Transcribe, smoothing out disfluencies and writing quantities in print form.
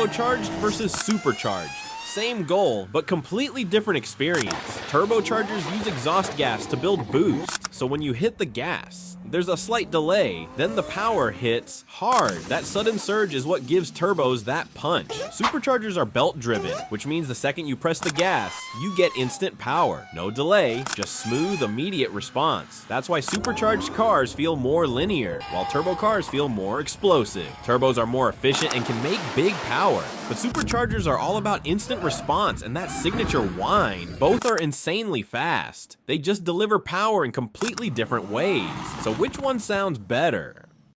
Turbocharged versus Supercharged. Same goal, but completely different experience. Turbochargers use exhaust gas to build boost, so when you hit the gas, there's a slight delay, then the power hits hard. That sudden surge is what gives turbos that punch. Superchargers are belt driven, which means the second you press the gas, you get instant power. No delay, just smooth, immediate response. That's why supercharged cars feel more linear, while turbo cars feel more explosive. Turbos are more efficient and can make big power, but superchargers are all about instant response and that signature whine. Both are insanely fast. They just deliver power in completely different ways. So which one sounds better?